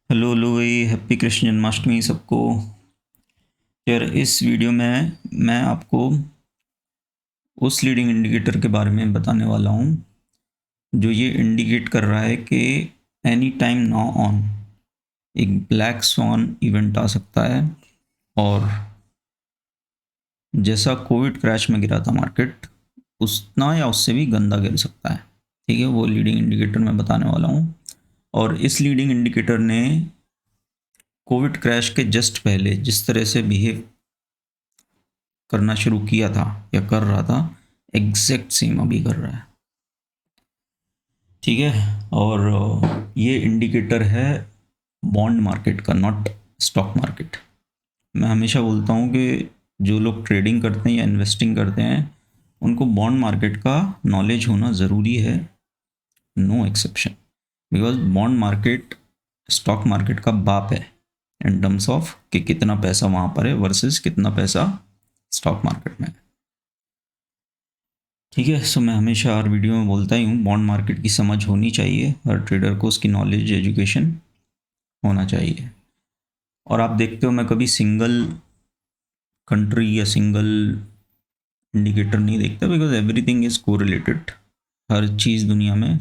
Hello hello भाई, happy Krishna Janmashtami सबको। यार इस वीडियो में मैं आपको उस लीडिंग इंडिकेटर के बारे में बताने वाला हूँ जो ये इंडिकेट कर रहा है कि एनी टाइम नाउ ऑन एक ब्लैक स्वॉन इवेंट आ सकता है। और जैसा कोविड क्रैश में गिरा था मार्केट, उतना या उससे भी गंदा गिर सकता है। ठीक है, वो लीडिंग इंडिकेटर मैं बताने वाला हूँ। और इस लीडिंग इंडिकेटर ने कोविड क्रैश के जस्ट पहले जिस तरह से बिहेव करना शुरू किया था या कर रहा था, एग्जैक्ट सेम अभी कर रहा है। ठीक है। और ये इंडिकेटर है बॉन्ड मार्केट का, नॉट स्टॉक मार्केट। मैं हमेशा बोलता हूँ कि जो लोग ट्रेडिंग करते हैं या इन्वेस्टिंग करते हैं उनको बॉन्ड मार्केट का नॉलेज होना ज़रूरी है, no exception. Because bond market stock market का बाप है इन टर्म्स ऑफ कि कितना पैसा वहाँ पर है वर्सेस कितना पैसा स्टॉक मार्केट में है। ठीक है। सो मैं हमेशा हर वीडियो में बोलता ही हूँ, बॉन्ड मार्केट की समझ होनी चाहिए, हर ट्रेडर को उसकी नॉलेज एजुकेशन होना चाहिए। और आप देखते हो, मैं कभी सिंगल कंट्री या सिंगल इंडिकेटर नहीं देखता, बिकॉज एवरीथिंग इज कोरिलेटेड। हर चीज़ दुनिया में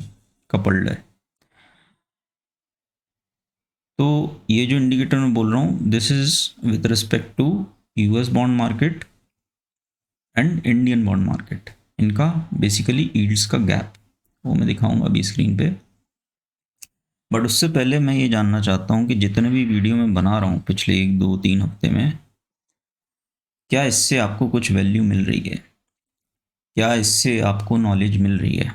कपल्ड है। तो ये जो इंडिकेटर मैं बोल रहा हूँ, this is with respect to US bond market and Indian bond market. इनका बेसिकली यील्ड्स का गैप वो मैं दिखाऊंगा अभी स्क्रीन पे। बट उससे पहले मैं ये जानना चाहता हूँ कि जितने भी वीडियो मैं बना रहा हूँ पिछले 1 2 3 हफ्ते में, क्या इससे आपको कुछ वैल्यू मिल रही है, क्या इससे आपको नॉलेज मिल रही है।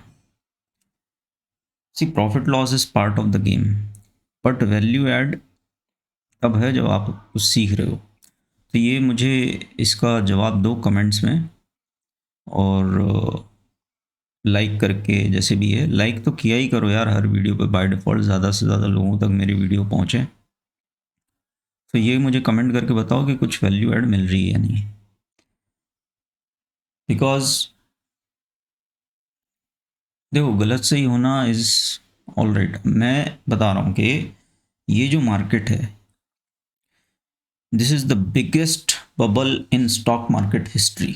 See, profit loss is part of the game, but value add तब है जब आप कुछ सीख रहे हो। तो ये मुझे इसका जवाब दो कमेंट्स में। और लाइक करके, जैसे भी है लाइक तो किया ही करो यार हर वीडियो पे, बाय डिफ़ॉल्ट ज़्यादा से ज़्यादा लोगों तक मेरी वीडियो पहुँचे। तो ये मुझे कमेंट करके बताओ कि कुछ वैल्यू ऐड मिल रही है या नहीं। बिकॉज देखो, गलत सही होना इज ऑल राइट। मैं बता रहा हूँ कि ये जो मार्केट है, this is the biggest bubble in stock market history.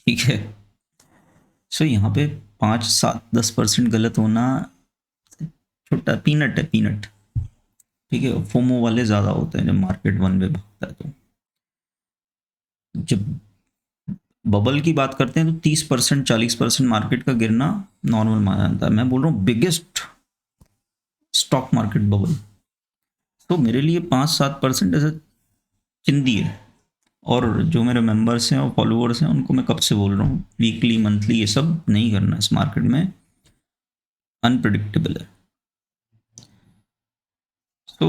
ठीक है। सो यहाँ पे 5 7 10% गलत होना छोटा पीनट है, पीनट। ठीक है। फोमो वाले ज़्यादा होते हैं जब मार्केट वन वे भागता है। तो जब बबल की बात करते हैं तो 30% 40% मार्केट का गिरना नॉर्मल माना जाता है। मैं बोल रहा हूँ बिगेस्ट स्टॉक मार्केट बबल। तो मेरे लिए 5 7% ऐसा चिंदी है। और जो मेरे मेंबर्स हैं और फॉलोअर्स हैं उनको मैं कब से बोल रहा हूँ, वीकली मंथली ये सब नहीं करना इस मार्केट में, अनप्रडिक्टेबल है। So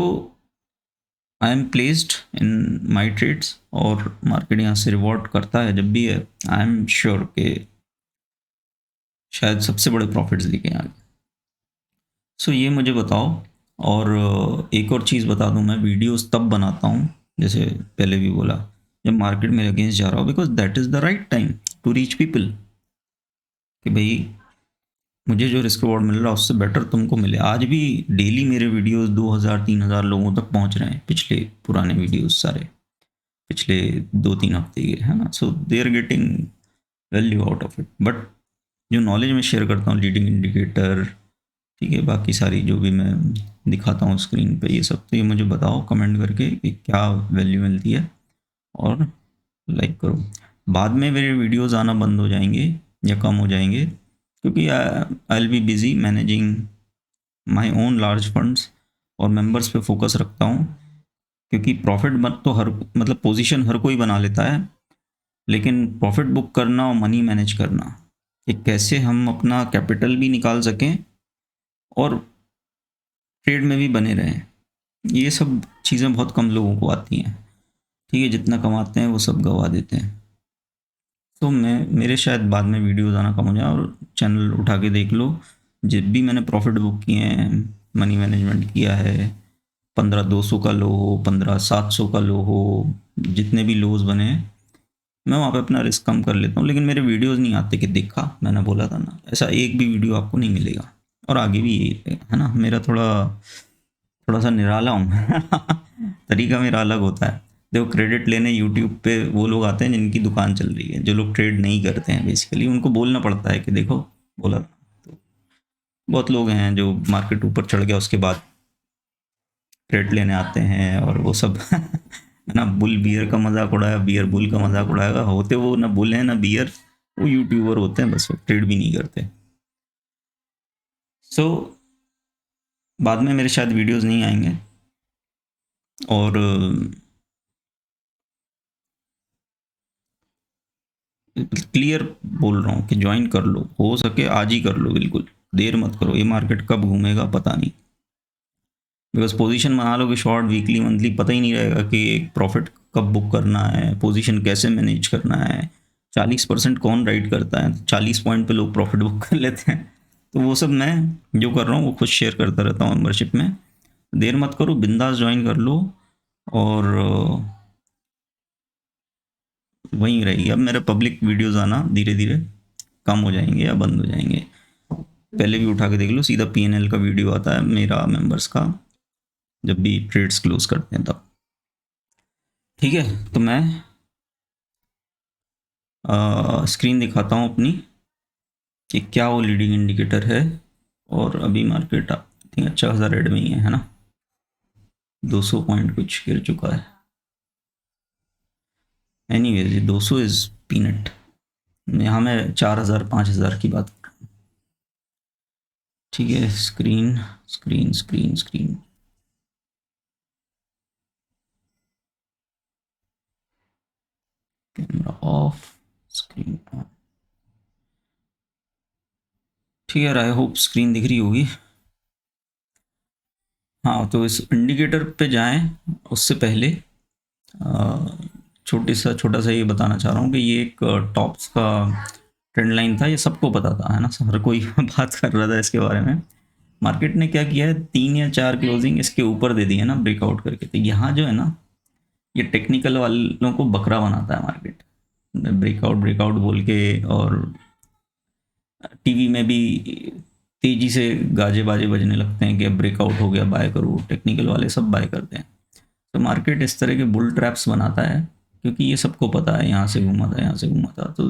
I am placed in my trades, और मार्केट यहाँ से रिवॉर्ड करता है जब भी है। आई एम श्योर कि शायद सबसे बड़े प्रॉफिट्स दिखे आगे। सो ये मुझे बताओ। और एक और चीज़ बता दूं, मैं वीडियोस तब बनाता हूँ, जैसे पहले भी बोला, जब मार्केट मेरे अगेंस्ट जा रहा हो, because that is the right time to reach people. कि भाई मुझे जो रिस्क रिवॉर्ड मिल रहा है उससे बेटर तुमको मिले। आज भी डेली मेरे वीडियोस 2000 3000 लोगों तक पहुंच रहे हैं, पिछले पुराने वीडियोस सारे, पिछले 2 3 हफ्ते के, है ना। So they are getting value out of it. But जो नॉलेज मैं शेयर करता हूँ, लीडिंग इंडिकेटर, ठीक है, बाकी सारी जो भी मैं दिखाता हूँ स्क्रीन पे, ये सब, तो ये मुझे बताओ कमेंट करके कि क्या वैल्यू मिलती है। और लाइक करो। बाद में मेरे वीडियोस आना बंद हो जाएंगे या कम हो जाएंगे, क्योंकि I will be busy managing my own large funds, और मेंबर्स पे फोकस रखता हूँ। क्योंकि प्रॉफिट मत तो हर, मतलब पोजीशन हर कोई बना लेता है, लेकिन प्रॉफिट बुक करना और मनी मैनेज करना, कि कैसे हम अपना कैपिटल भी निकाल सकें और ट्रेड में भी बने रहें, ये सब चीज़ें बहुत कम लोगों को आती हैं। ठीक है। जितना कमाते हैं वो सब गवा देते हैं। तो मैं, मेरे शायद बाद में वीडियोज़ आना कम हो जाए, और चैनल उठा के देख लो, जब भी मैंने प्रॉफिट बुक किए हैं, मनी मैनेजमेंट किया है, 15 200 का लो हो, 15 700 का लो हो, जितने भी लोज बने हैं, मैं वहाँ पे अपना रिस्क कम कर लेता हूँ। लेकिन मेरे वीडियोज़ नहीं आते कि देखा मैंने बोला था ना, ऐसा एक भी वीडियो आपको नहीं मिलेगा। और आगे भी यही है ना, मेरा थोड़ा थोड़ा सा निराला हूँ तरीका मेरा अलग होता है। देखो, क्रेडिट लेने यूट्यूब पे वो लोग आते हैं जिनकी दुकान चल रही है, जो लोग ट्रेड नहीं करते हैं बेसिकली उनको बोलना पड़ता है कि देखो, बोला। तो बहुत लोग हैं जो मार्केट ऊपर चढ़ गया उसके बाद ट्रेड लेने आते हैं और वो सब है ना, बुल बियर का मजाक उड़ाया, बियर बुल का मजाक उड़ाएगा, होते वो ना बुल है ना बियर, वो यूट्यूबर होते हैं बस, वो ट्रेड भी नहीं करते। सो बाद में मेरे शायद वीडियोस नहीं आएंगे, और क्लियर बोल रहा हूँ कि ज्वाइन कर लो, हो सके आज ही कर लो, बिल्कुल देर मत करो, ये मार्केट कब घूमेगा पता नहीं। बिकॉज पोजीशन बना लो कि शॉर्ट, वीकली, मंथली, पता ही नहीं रहेगा कि एक प्रॉफिट कब बुक करना है, पोजीशन कैसे मैनेज करना है। 40% कौन राइड करता है, 40 पॉइंट पे लोग प्रॉफिट बुक कर लेते हैं। तो वो सब मैं जो कर रहा हूँ वो खुद शेयर करता रहता हूँ मेम्बरशिप में। देर मत करो, बिंदास ज्वाइन कर लो। और वहीं रहेगी। अब मेरे पब्लिक वीडियोस आना धीरे धीरे कम हो जाएंगे या बंद हो जाएंगे। पहले भी उठा के देख लो, सीधा पीएनएल का वीडियो आता है मेरा मेंबर्स का, जब भी ट्रेड्स क्लोज करते हैं तब। ठीक है, तो मैं स्क्रीन दिखाता हूँ अपनी कि क्या वो लीडिंग इंडिकेटर है। और अभी मार्केट आई थिंक अच्छा खासा रेड में ही है ना, 200 पॉइंट कुछ गिर चुका है। एनीवेज, ये 200 इज पीनट। यहाँ मैं 4000 5000 की बात कर रहा हूँ। ठीक है, screen screen screen screen camera off, screen on. ठीक है, आई होप स्क्रीन दिख रही होगी। हाँ, तो इस इंडिकेटर पे जाएं उससे पहले छोटा सा ये बताना चाह रहा हूँ कि ये एक टॉप्स का ट्रेंड लाइन था, ये सबको पता था, है ना, हर कोई बात कर रहा था इसके बारे में। मार्केट ने क्या किया है, 3 या 4 क्लोजिंग इसके ऊपर दे दी है ना, ब्रेकआउट करके। तो यहाँ जो है ना, ये टेक्निकल वालों को बकरा बनाता है मार्केट, ब्रेकआउट ब्रेकआउट बोल के। और टीवी में भी तेजी से गाजे बाजे बजने लगते हैं कि अब ब्रेकआउट हो गया, बाय करो। टेक्निकल वाले सब बाय करते हैं। तो मार्केट इस तरह के बुल ट्रैप्स बनाता है, क्योंकि ये सबको पता है, यहाँ से घूमा था, यहाँ से घूमा था। तो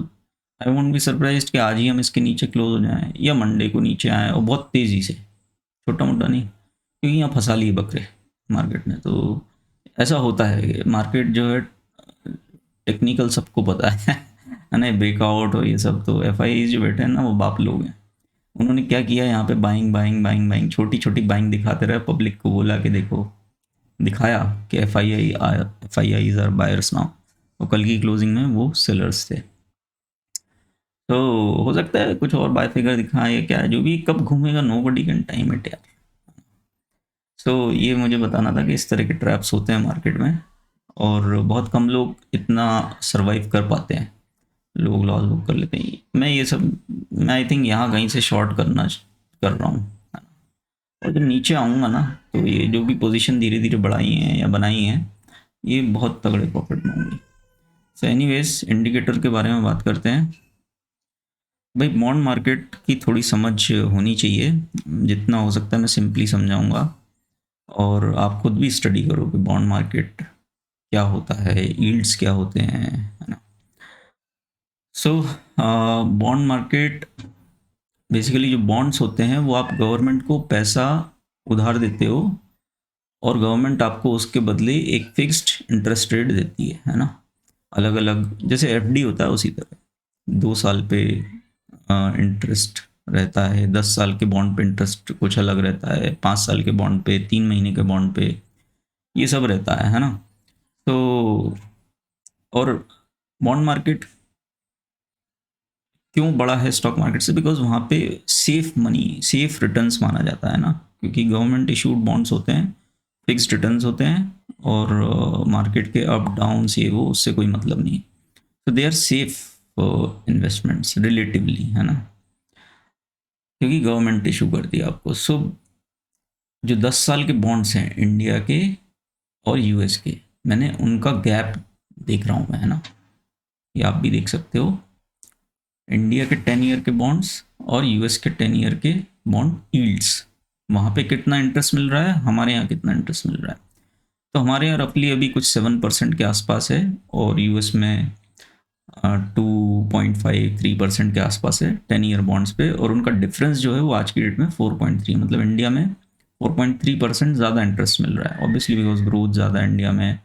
आई वोंट बी सरप्राइज्ड कि आज ही हम इसके नीचे क्लोज हो जाएं या मंडे को नीचे आए, और बहुत तेज़ी से, छोटा मोटा नहीं, क्योंकि यहाँ फंसा लिए बकरे मार्केट ने। तो ऐसा होता है, मार्केट जो है टेक्निकल सबको पता है ना, ब्रेकआउट और ये सब। तो एफ जो बैठे हैं ना, वो बाप लोग हैं। उन्होंने क्या किया, यहाँ पे बाइंग बाइंग बाइंग बाइंग, छोटी छोटी बाइंग दिखाते रहे पब्लिक को, बोला कि देखो, दिखाया कि F I R buyers now, और कल की क्लोजिंग में वो सेलर्स थे। तो हो सकता है कुछ और बाय फिगर दिखाएं या क्या है, जो भी कब घूमेगा nobody can time it यार। सो ये मुझे बताना था कि इस तरह के ट्रैप्स होते हैं मार्केट में, और बहुत कम लोग इतना सरवाइव कर पाते हैं, लोग लॉस बुक कर लेते हैं। मैं ये सब, मैं आई थिंक यहाँ कहीं से शॉर्ट करना कर रहा हूँ। और जब नीचे आऊँगा ना, तो ये जो भी पोजीशन धीरे धीरे बढ़ाई हैं या बनाई हैं, ये बहुत तगड़े प्रॉफिट में होंगी। सो एनीवेज, इंडिकेटर के बारे में बात करते हैं। भाई, बॉन्ड मार्केट की थोड़ी समझ होनी चाहिए, जितना हो सकता है मैं सिंपली समझाऊंगा, और आप खुद भी स्टडी करो कि बॉन्ड मार्केट क्या होता है, यील्ड्स क्या होते हैं, है ना। सो बॉन्ड मार्केट बेसिकली, जो बॉन्ड्स होते हैं वो आप गवर्नमेंट को पैसा उधार देते हो, और गवर्नमेंट आपको उसके बदले एक फिक्स्ड इंटरेस्ट रेट देती है ना। अलग अलग, जैसे एफडी होता है उसी तरह, 2 साल पे इंटरेस्ट रहता है, 10 साल के बॉन्ड पे इंटरेस्ट कुछ अलग रहता है, 5 साल के बॉन्ड पे, 3 महीने के बॉन्ड पे, ये सब रहता है ना। तो और बॉन्ड मार्केट क्यों बड़ा है स्टॉक मार्केट से, बिकॉज वहाँ पे सेफ मनी, सेफ रिटर्न्स माना जाता है ना, क्योंकि गवर्नमेंट इशूड बॉन्ड्स होते हैं, फिक्स्ड रिटर्न्स होते हैं, और मार्केट के अप डाउन ये वो उससे कोई मतलब नहीं। तो they are safe investments relatively, है ना, क्योंकि गवर्नमेंट इशू करती है आपको। सो जो 10 साल के बॉन्ड्स हैं इंडिया के और यूएस के, मैंने उनका गैप देख रहा हूँ मैं, है ना, ये आप भी देख सकते हो। इंडिया के 10 ईयर के बॉन्ड्स और यूएस के 10 ईयर के बॉन्ड यील्ड्स, वहाँ पे कितना इंटरेस्ट मिल रहा है, हमारे यहाँ कितना इंटरेस्ट मिल रहा है। तो हमारे यहाँ रफली अभी कुछ 7% के आसपास है, और यूएस में 2.53% के आसपास है 10 ईयर बॉन्ड्स पे, और उनका डिफरेंस जो है वो आज की डेट में 4.3, मतलब इंडिया में 4.3% ज़्यादा इंटरेस्ट मिल रहा है, ऑब्वियसली बिकॉज ग्रोथ ज़्यादा है इंडिया में,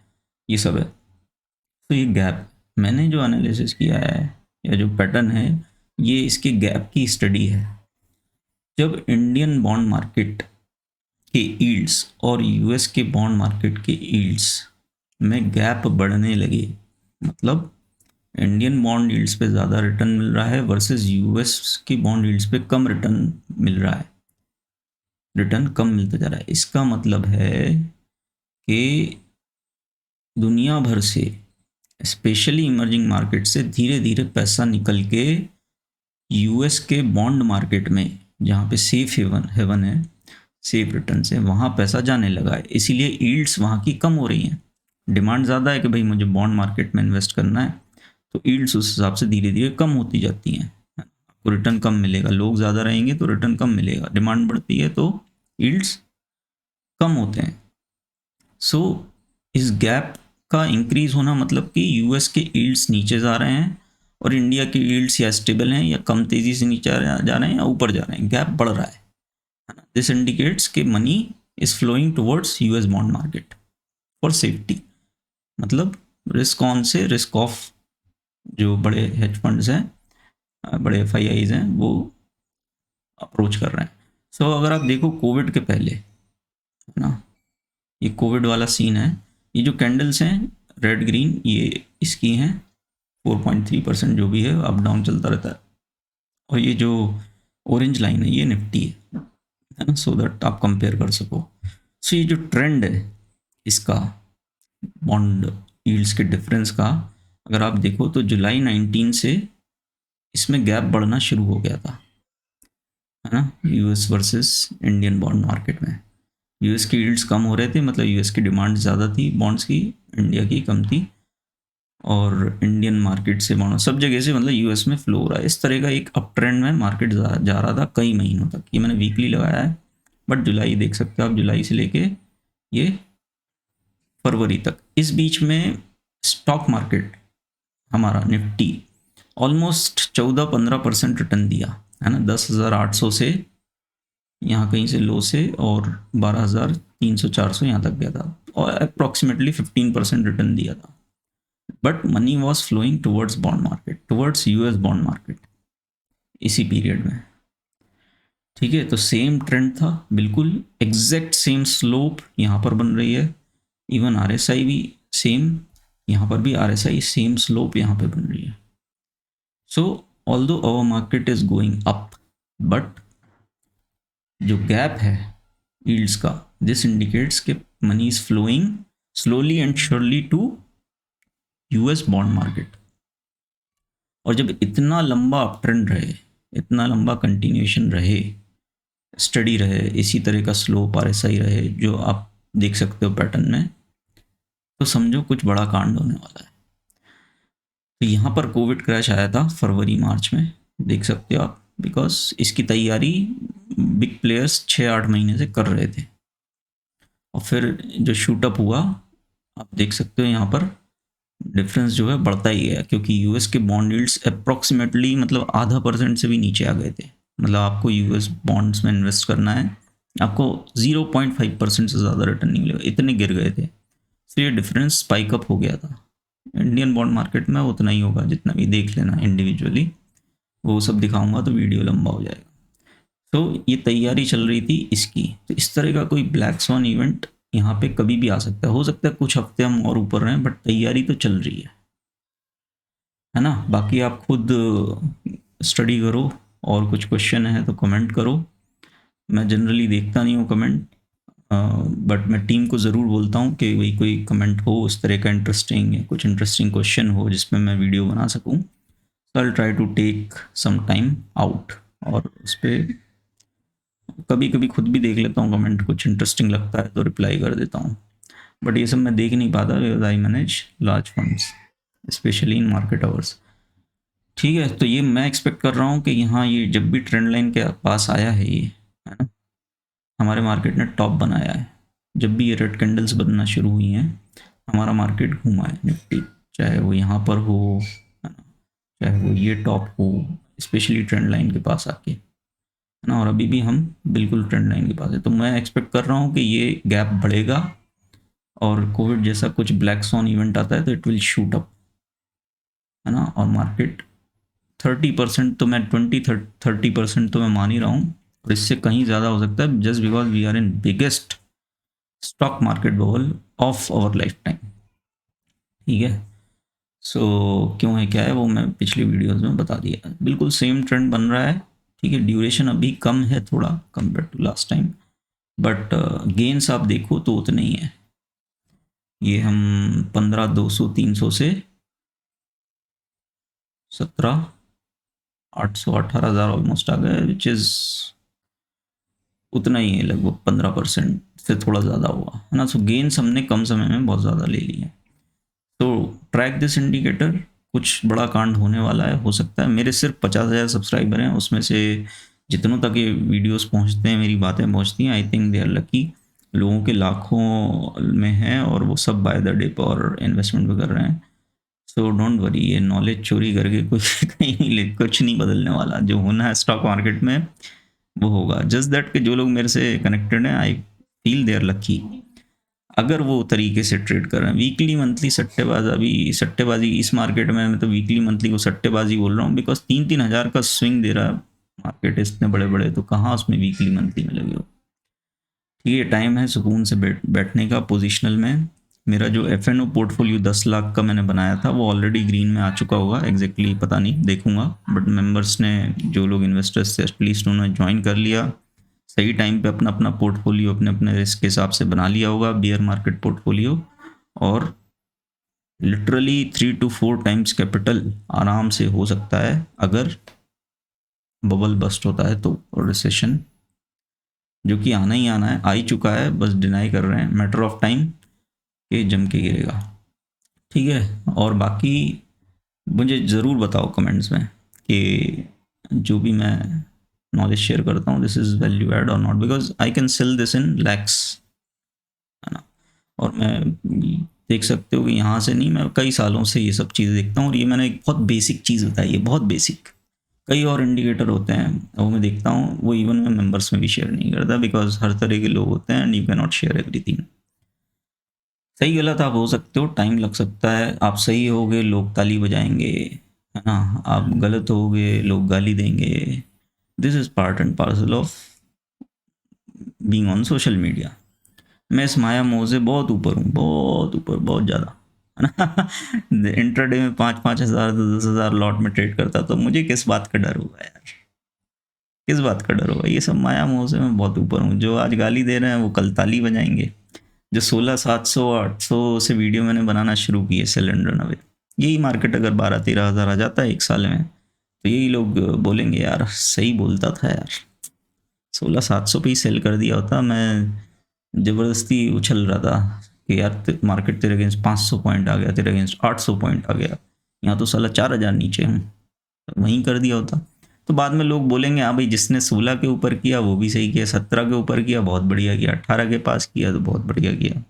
ये सब है। तो ये गैप, मैंने जो एनालिसिस किया है या जो पैटर्न है, ये इसके गैप की स्टडी है। जब इंडियन बॉन्ड मार्केट के यील्ड्स और यूएस के बॉन्ड मार्केट के यील्ड्स में गैप बढ़ने लगे, मतलब इंडियन बॉन्ड यील्ड्स पे ज़्यादा रिटर्न मिल रहा है वर्सेस यूएस की बॉन्ड यील्ड्स पे कम रिटर्न मिल रहा है, रिटर्न कम मिलता जा रहा है, इसका मतलब है कि दुनिया भर से, स्पेशली इमर्जिंग मार्केट से धीरे धीरे पैसा निकल के यूएस के बॉन्ड मार्केट में, जहाँ पे सेफ हेवन है, सेफ रिटर्न से, वहाँ पैसा जाने लगा है। इसीलिए यील्ड्स वहाँ की कम हो रही हैं। डिमांड ज़्यादा है कि भाई मुझे बॉन्ड मार्केट में इन्वेस्ट करना है, तो यील्ड्स उस हिसाब से धीरे धीरे कम होती जाती हैं, आपको रिटर्न कम मिलेगा। लोग ज़्यादा रहेंगे तो रिटर्न कम मिलेगा, डिमांड बढ़ती है तो यील्ड्स कम होते हैं। सो इस गैप का इंक्रीज होना मतलब कि यूएस के यील्ड्स नीचे जा रहे हैं और इंडिया के यील्ड्स या स्टेबल हैं या कम तेज़ी से नीचे जा रहे हैं या ऊपर जा रहे हैं, गैप बढ़ रहा है ना। दिस इंडिकेट्स कि money is flowing towards US bond market for safety, मतलब रिस्क ऑन से रिस्क ऑफ, जो बड़े हेज फंड्स हैं, बड़े एफआईआईज हैं, वो अप्रोच कर रहे हैं। सो अगर आप देखो कोविड के पहले, है ना, ये कोविड वाला सीन है, ये जो कैंडल्स हैं रेड ग्रीन, ये इसकी हैं 4.3%, जो भी है अप डाउन चलता रहता है, और ये जो ऑरेंज लाइन है ये निफ्टी है ना, सो दैट आप कंपेयर कर सको। सो ये जो ट्रेंड है इसका बॉन्ड यील्ड्स के डिफरेंस का, अगर आप देखो तो जुलाई 19 से इसमें गैप बढ़ना शुरू हो गया था, है ना, US versus Indian bond market में। यूएस की यील्ड्स कम हो रहे थे, मतलब यूएस की डिमांड ज़्यादा थी बॉन्ड्स की, इंडिया की कम थी, और इंडियन मार्केट से बॉन्ड सब जगह से, मतलब यूएस में फ्लो हो रहा है। इस तरह का एक अप ट्रेंड में मार्केट जा रहा था कई महीनों तक। ये मैंने वीकली लगाया है, बट जुलाई देख सकते हो आप, जुलाई से लेके ये फरवरी तक, इस बीच में स्टॉक मार्केट हमारा निफ्टी ऑलमोस्ट 14-15% रिटर्न दिया, है ना, 10,800 से यहाँ कहीं से लो से, और 12,300-400 यहाँ तक गया था, और अप्रॉक्सीमेटली 15% रिटर्न दिया था। But money was flowing towards bond market, towards US bond market इसी पीरियड में। ठीक है, तो सेम ट्रेंड था, बिल्कुल एग्जैक्ट सेम स्लोप यहाँ पर बन रही है। इवन आरएसआई भी सेम, यहाँ पर भी आरएसआई सेम स्लोप यहाँ पे बन रही है। So although our market is going up, but जो गैप है यील्ड्स का, दिस इंडिकेट्स कि money is flowing slowly and surely to US bond market. और जब इतना लंबा अप ट्रेंड रहे, इतना लंबा कंटिन्यूएशन रहे, स्टडी रहे, इसी तरह का स्लोप आरएसआई रहे, जो आप देख सकते हो पैटर्न में, तो समझो कुछ बड़ा कांड होने वाला है। तो यहाँ पर कोविड क्रैश आया था फरवरी मार्च में, देख सकते हो आप, बिकॉज इसकी तैयारी बिग प्लेयर्स 6-8 महीने से कर रहे थे, और फिर जो शूटअप हुआ, आप देख सकते हो यहाँ पर डिफरेंस जो है बढ़ता ही है, क्योंकि यूएस के बॉन्ड यील्ड्स अप्रॉक्सीमेटली, मतलब 0.5% से भी नीचे आ गए थे। मतलब आपको यूएस बॉन्ड्स में इन्वेस्ट करना है, आपको 0.5% से ज़्यादा रिटर्न नहीं मिलेगा, इतने गिर गए थे। तो ये डिफरेंस स्पाइक अप हो गया था। इंडियन बॉन्ड मार्केट में उतना ही होगा, जितना भी देख लेना इंडिविजुअली, वो सब दिखाऊंगा तो वीडियो लंबा हो जाएगा। तो ये तैयारी चल रही थी इसकी। तो इस तरह का कोई ब्लैक स्वॉन इवेंट यहाँ पे कभी भी आ सकता है, हो सकता है कुछ हफ्ते हम और ऊपर रहें, बट तैयारी तो चल रही है ना। बाकी आप खुद स्टडी करो, और कुछ क्वेश्चन है तो कमेंट करो। मैं जनरली देखता नहीं हूँ कमेंट, बट मैं टीम को ज़रूर बोलता हूँ कि भाई कोई कमेंट हो उस तरह का इंटरेस्टिंग, या कुछ इंटरेस्टिंग क्वेश्चन हो जिसमें मैं वीडियो बना सकूँ, तो I try to take some time out, और उस पर कभी कभी खुद भी देख लेता हूँ कमेंट, कुछ इंटरेस्टिंग लगता है तो रिप्लाई कर देता हूँ। बट ये सब मैं देख नहीं पाता because I manage large funds, specially in market hours. ठीक है, तो ये मैं एक्सपेक्ट कर रहा हूँ कि यहाँ ये जब भी ट्रेंड लाइन के पास आया है ये, है ना, हमारे मार्केट ने टॉप बनाया है। जब भी ये रेड कैंडल्स बनना शुरू हुई हैं हमारा मार्केट घूमा है निफ्टी, चाहे वो यहाँ पर हो, है ना, चाहे वो ये टॉप हो, स्पेशली ट्रेंड लाइन के पास आके, है ना, और अभी भी हम बिल्कुल ट्रेंड लाइन के पास है। तो मैं एक्सपेक्ट कर रहा हूँ कि ये गैप बढ़ेगा और कोविड जैसा कुछ ब्लैक सॉन इवेंट आता है तो इट विल शूट अप, है ना, और मार्केट 30% तो मैं 30% तो मैं मान ही रहा हूँ, और इससे कहीं ज़्यादा हो सकता है, just because we are in biggest stock market bubble of our life time. ठीक है, सो क्यों है क्या है वो मैं पिछली वीडियोस में बता दिया। बिल्कुल सेम ट्रेंड बन रहा है। ठीक है, ड्यूरेशन अभी कम है थोड़ा compare to last time, but gains आप देखो तो उतने ही है। ये हम 15,200 300 से 17,800 18,000 ऑलमोस्ट आ गए, विच इज़ उतना ही है, लगभग 15% से थोड़ा ज़्यादा हुआ, है ना। सो गेन्स हमने कम समय में बहुत ज़्यादा ले लिए। तो ट्रैक दिस इंडिकेटर, कुछ बड़ा कांड होने वाला है, हो सकता है। मेरे सिर्फ 50,000 सब्सक्राइबर हैं, उसमें से जितनों तक ये वीडियोस पहुंचते हैं, मेरी बातें पहुंचती हैं, I think they are lucky. लोगों के लाखों में हैं और वो सब बाय द डिप और इन्वेस्टमेंट भी कर रहे हैं। सो डोंट वरी, ये नॉलेज चोरी करके कुछ कहीं कुछ नहीं बदलने वाला। जो होना है स्टॉक मार्केट में वो होगा। जस्ट दैट कि जो लोग मेरे से कनेक्टेड हैं, I feel they are lucky अगर वो तरीके से ट्रेड कर रहे हैं। वीकली मंथली सट्टेबाज, अभी सट्टेबाजी इस मार्केट में मैं तो वीकली मंथली को सट्टेबाजी बोल रहा हूँ, बिकॉज 3-3 हज़ार का स्विंग दे रहा है मार्केट इतने बड़े बड़े, तो कहाँ उसमें वीकली मंथली में लगे हो। ठीक है, टाइम है सुकून से बैठने का पोजिशनल में। मेरा जो FNO पोर्टफोलियो 10 लाख का मैंने बनाया था वो ऑलरेडी ग्रीन में आ चुका होगा, एग्जैक्टली पता नहीं, देखूंगा। बट मेंबर्स ने, जो लोग इन्वेस्टर्स थे एटलीस्ट, उन्होंने ज्वाइन कर लिया सही टाइम पे, अपना अपना पोर्टफोलियो अपने अपने रिस्क के हिसाब से बना लिया होगा, बियर मार्केट पोर्टफोलियो। और लिटरली 3 to 4 टाइम्स कैपिटल आराम से हो सकता है अगर बबल बस्ट होता है तो, और रिसेशन जो कि आना ही आना है, आ ही चुका है, बस डिनाई कर रहे हैं, मैटर ऑफ टाइम कि जम के गिरेगा। ठीक है, और बाकी मुझे ज़रूर बताओ कमेंट्स में कि जो भी मैं नॉलेज शेयर करता हूँ, दिस इज़ वैल्यू एड और not, because I can sell this in lakhs, है ना। और मैं देख सकते हो कि यहाँ से नहीं, मैं कई सालों से ये सब चीज़ें देखता हूँ, और ये मैंने एक बहुत बेसिक चीज़ बताई है, बहुत बेसिक। कई और इंडिकेटर होते हैं वो मैं देखता हूँ, वो इवन मैं मेंबर्स में भी शेयर नहीं करता, बिकॉज हर तरह के लोग होते हैं and you can not share everything. सही गलत आप हो सकते हो, टाइम लग सकता है। आप सही होगे लोग ताली बजाएंगे, है ना, आप गलत होगे लोग गाली देंगे। This is part and parcel of being on social media. मैं इस माया मोह से बहुत ऊपर हूँ, बहुत ऊपर, बहुत ज़्यादा, है ना। इंट्राडे में 5-5 हज़ार 10-10 हज़ार लॉट में ट्रेड करता, तो मुझे किस बात का डर होगा यार, किस बात का डर होगा। ये सब माया मोह से मैं बहुत ऊपर हूँ। जो आज गाली दे रहे हैं वो कल ताली बजाएंगे। जो 16,700-800 से वीडियो मैंने बनाना शुरू किए, सेल एंड रन अवे, यही मार्केट अगर 12-13 हज़ार आ जाता है एक साल में, तो यही लोग बोलेंगे यार सही बोलता था यार, 16,700 पे ही सेल कर दिया होता। मैं ज़बरदस्ती उछल रहा था कि यार मार्केट तेरे अगेंस्ट 500 पॉइंट आ गया, तेरे अगेंस्ट 800 पॉइंट आ गया, यहाँ तो साला 4,000 नीचे हूँ, वहीं कर दिया होता। तो बाद में लोग बोलेंगे हाँ भाई, जिसने 16 के ऊपर किया वो भी सही किया, 17 के ऊपर किया बहुत बढ़िया किया, 18 के पास किया तो बहुत बढ़िया किया।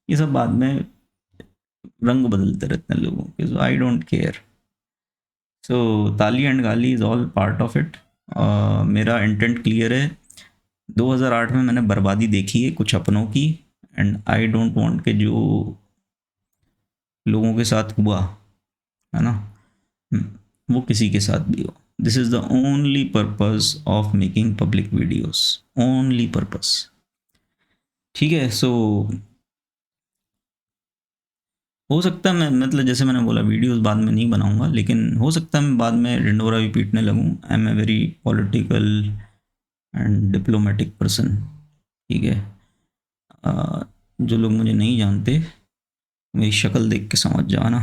ये सब बाद में रंग बदलते रहते हैं लोगों के, सो आई डोंट केयर। सो ताली एंड गाली is all part of it. मेरा इंटेंट क्लियर है। 2008 में मैंने बर्बादी देखी है कुछ अपनों की, एंड आई डोंट वांट कि जो लोगों के साथ हुआ, है ना, वो किसी के साथ भी हो। This is the only purpose of making public videos, only purpose. ठीक है, सो हो सकता है मैं, मतलब जैसे मैंने बोला वीडियोस बाद में नहीं बनाऊंगा, लेकिन हो सकता है मैं बाद में डिंडोरा भी पीटने लगूँ। I am a very political and diplomatic person. ठीक है, जो लोग मुझे नहीं जानते, मेरी शक्ल देख के समझ जाना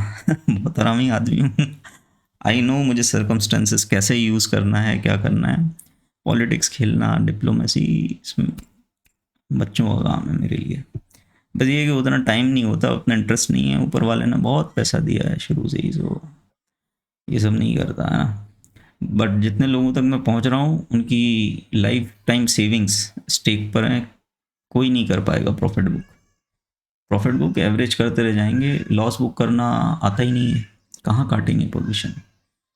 बहुत हरामी आदमी हूँ। आई नो मुझे सर्कमस्टेंसेस कैसे यूज़ करना है, क्या करना है। पॉलिटिक्स खेलना, डिप्लोमेसी, इसमें बच्चों का काम है मेरे लिए। बस ये कि उतना टाइम नहीं होता, उतना इंटरेस्ट नहीं है। ऊपर वाले ने बहुत पैसा दिया है शुरू से ही, सो ये सब नहीं करता, है ना। बट जितने लोगों तक मैं पहुंच रहा हूँ उनकी लाइफ टाइम सेविंग्स स्टेक पर हैं, कोई नहीं कर पाएगा प्रॉफिट बुक एवरेज करते रह जाएंगे, लॉस बुक करना आता ही नहीं है, कहाँ काटेंगे पोजीशन।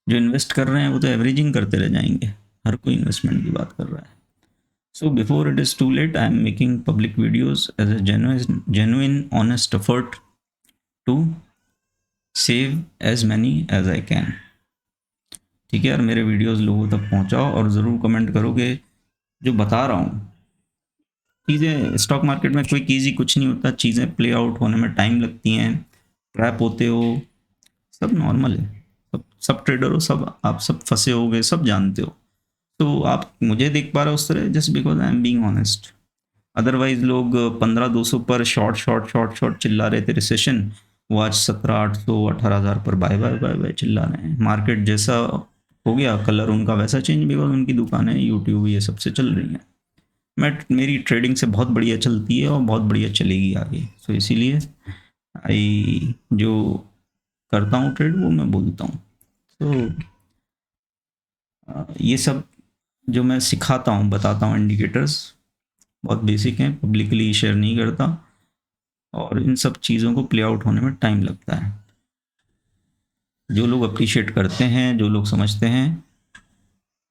जो इन्वेस्ट कर रहे हैं वो तो एवरेजिंग करते रह जाएंगे, हर कोई इन्वेस्टमेंट की बात कर रहा है। So before it is too late, I am making public videos as a genuine, honest effort to save as many as I can। ठीक है यार, मेरे वीडियोस लोगों तक पहुंचाओ और ज़रूर कमेंट करो कि जो बता रहा हूँ चीज़ें, स्टॉक मार्केट में कोई ईजी कुछ नहीं होता, चीज़ें प्ले आउट होने में टाइम लगती हैं, ट्रैप होते हो, सब नॉर्मल है, सब ट्रेडर हो, सब आप सब फंसे हो गए, सब जानते हो। तो आप मुझे देख पा रहे हो उस तरह just because I am being honest. Otherwise लोग 1500-200 पर शॉर्ट चिल्ला रहे थे रिसेशन, वो आज 1700-800 18,000 पर बाय बाय बाय बाय चिल्ला रहे हैं। मार्केट जैसा हो गया कलर उनका वैसा चेंज, बिकॉज उनकी दुकानें यूट्यूब ये सबसे चल रही हैं। मेरी ट्रेडिंग से बहुत बढ़िया चलती है और बहुत बढ़िया चलेगी आगे। सो इसीलिए आई जो करता हूँ ट्रेड वो मैं बोलता हूँ। तो ये सब जो मैं सिखाता हूँ बताता हूँ इंडिकेटर्स बहुत बेसिक हैं, पब्लिकली शेयर नहीं करता, और इन सब चीज़ों को प्ले आउट होने में टाइम लगता है। जो लोग अप्रिशिएट करते हैं, जो लोग समझते हैं,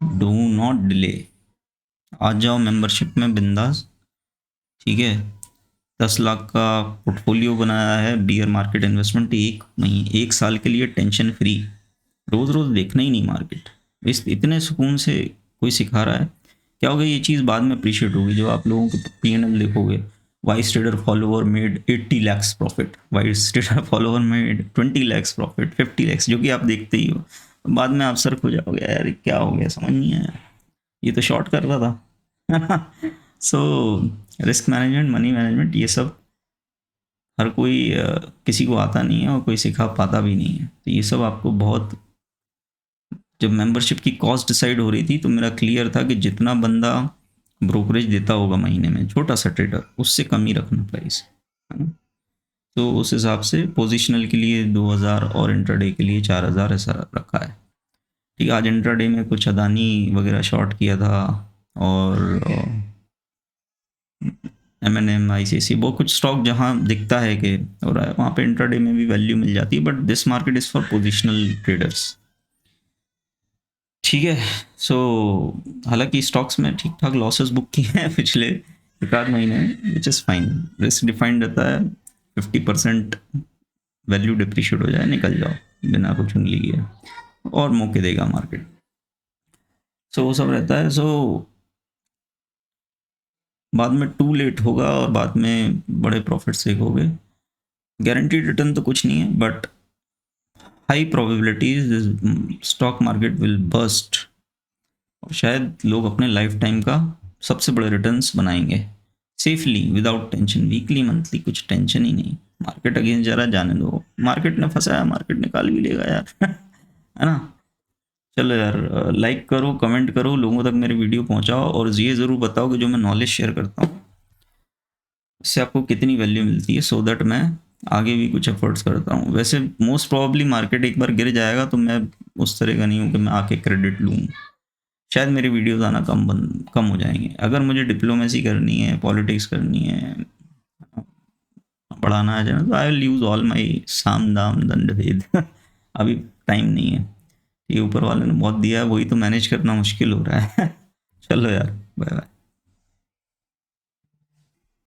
डू नॉट डिले, आ जाओ मेंबरशिप में बिंदास। ठीक है, 10 लाख का पोर्टफोलियो बनाया है बियर मार्केट इन्वेस्टमेंट, एक साल के लिए टेंशन फ्री, रोज़ रोज़ देखना ही नहीं मार्केट, इस इतने सुकून से कोई सिखा रहा है। क्या होगा, ये चीज़ बाद में अप्रिशिएट होगी, जो आप लोगों के P&L देखोगे, vice trader follower made 80 lakhs profit, vice trader follower made 20 lakhs profit, 50 lakhs, जो कि आप देखते ही हो। बाद में आप सर खो जाओगे, यार क्या हो गया, समझ नहीं आया, ये तो शॉर्ट कर रहा था। So risk management, money management, ये सब हर कोई किसी को आता नहीं है और कोई सिखा पाता भी नहीं है। तो ये सब आपको बहुत, जब मेंबरशिप की कॉस्ट डिसाइड हो रही थी तो मेरा क्लियर था कि जितना बंदा ब्रोकरेज देता होगा महीने में, छोटा सा ट्रेडर, उससे कम ही रखना प्राइस, है ना। तो उस हिसाब से पोजिशनल के लिए 2000 और इंट्राडे के लिए 4000 ऐसा रखा है। ठीक है, आज इंट्राडे में कुछ अदानी वगैरह शॉर्ट किया था, और M&M, ICICI, बहुत कुछ स्टॉक जहाँ दिखता है कि हो रहा है, वहाँ पे इंट्राडे में भी वैल्यू मिल जाती है, but this market is for positional traders. ठीक है, सो हालांकि स्टॉक्स में ठीक ठाक लॉसेस बुक किए हैं पिछले एक आध महीने में, which is fine, risk defined रहता है, 50% वैल्यू डिप्रिशिएट हो जाए निकल जाओ बिना कुछ उंगली किए, और मौके देगा मार्केट। सो वो सब रहता है। सो बाद में टू लेट होगा और बाद में बड़े प्रॉफिट से होगे, गारंटीड रिटर्न तो कुछ नहीं है, but high probabilities stock market will burst, और शायद लोग अपने लाइफ टाइम का सबसे बड़े रिटर्न्स बनाएंगे safely without tension, weekly monthly कुछ टेंशन ही नहीं। मार्केट अगेंस्ट जा रहा, जाने दो, मार्केट ने फंसाया, मार्केट निकाल भी लेगा यार। है ना। चलो यार, लाइक करो, कमेंट करो, लोगों तक मेरे वीडियो पहुंचाओ, और ये ज़रूर बताओ कि जो मैं नॉलेज शेयर करता हूँ इससे आपको कितनी वैल्यू मिलती है, सो दैट मैं आगे भी कुछ एफर्ट्स करता हूँ। वैसे मोस्ट प्रोबेबली मार्केट एक बार गिर जाएगा तो मैं उस तरह का नहीं हूँ कि मैं आके क्रेडिट लूँ, शायद मेरे वीडियोज़ आना कम हो जाएंगे। अगर मुझे डिप्लोमेसी करनी है, पॉलिटिक्स करनी है, बढ़ाना है ना, तो I will use all my साम दाम दंड भेद। अभी टाइम नहीं है, ये ऊपर वाले ने बहुत दिया है, वही तो मैनेज करना मुश्किल हो रहा है। चलो यार, बाय बाय।